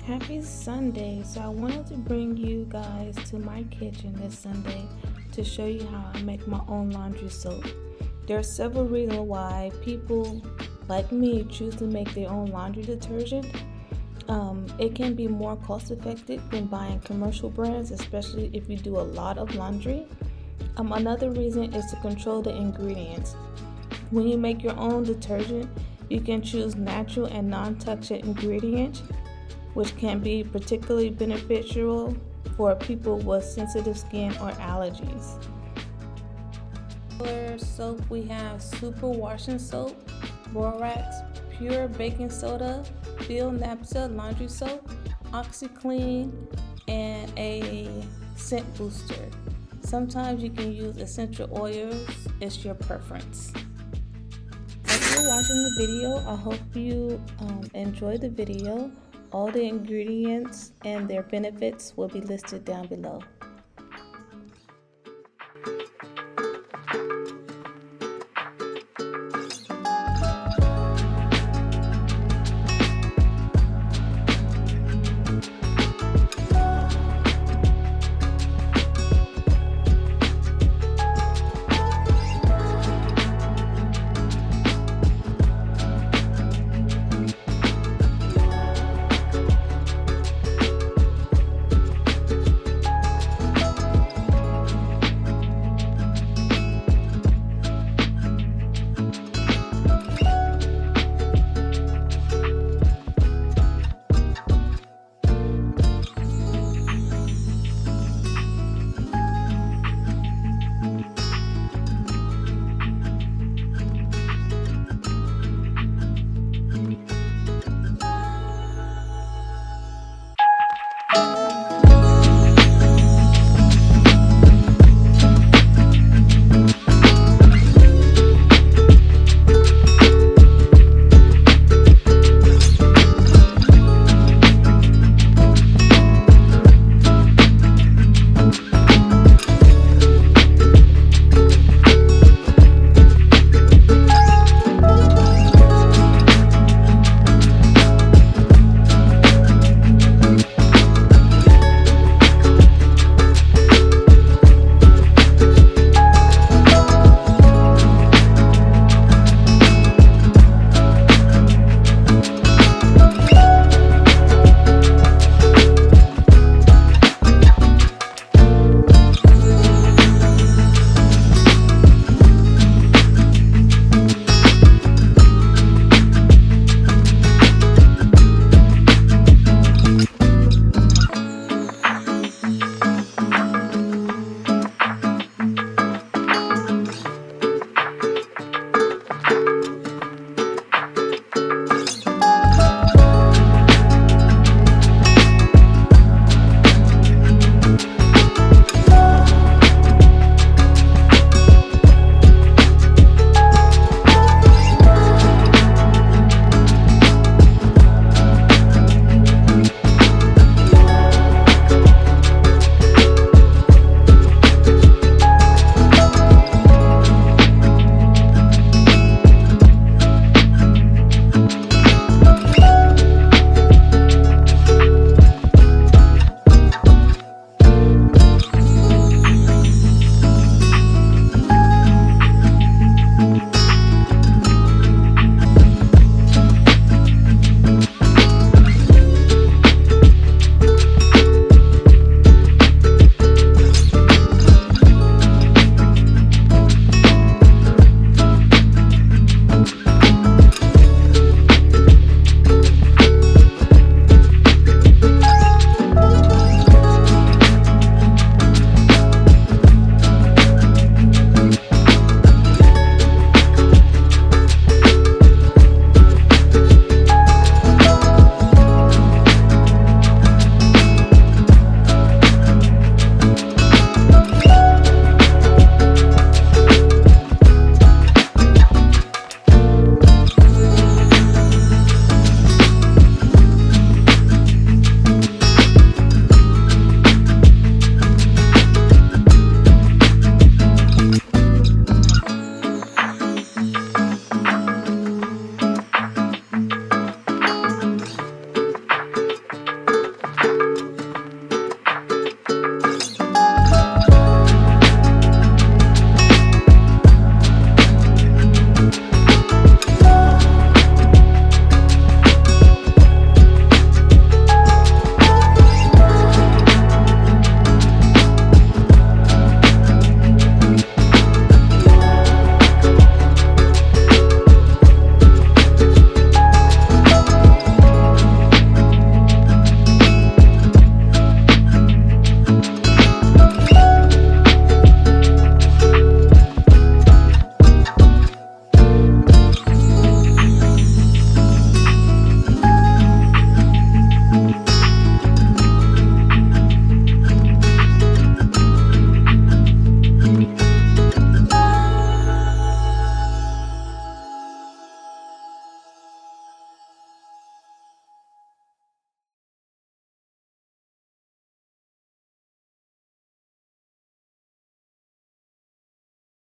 Happy Sunday. So I wanted to bring you guys to my kitchen this Sunday to show you how I make my own laundry soap. There are several reasons why people like me choose to make their own laundry detergent. It can be more cost effective than buying commercial brands, especially if you do a lot of laundry. Another reason is to control the ingredients. When you make your own detergent, you can choose natural and non-toxic ingredients, which can be particularly beneficial for people with sensitive skin or allergies. For soap, we have super washing soap, borax, pure baking soda, Bill Napsa laundry soap, OxyClean, and a scent booster. Sometimes you can use essential oils, it's your preference. If you're watching the video, I hope you enjoy the video. All the ingredients and their benefits will be listed down below.